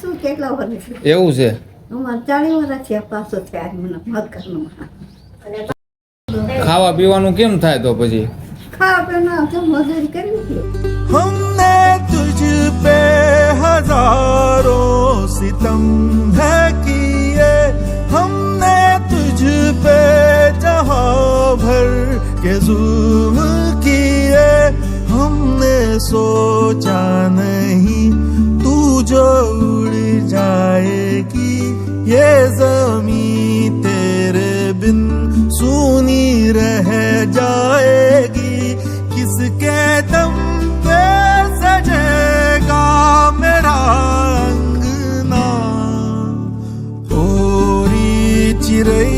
શું કેટલા વર્ષ એવું છે? અમારે 40 વર્ષ થયા પાછો થયા મને મકાનનું. ખાવા પીવાનું કેમ થાય તો પછી? ખાવા પીવાનું તો મજૂરી કરવી છે. हमने तुझ पे हजारों सितम है किए, हमने तुझ पे जहां भर के जुल्म किए, हमने सोचा नहीं तू जो उड़ जाएगी, ये जमीन तेरे बिन सूनी रह जाएगी, किसके दम पे सजेगा मेरा अंगना, ओरी चिरई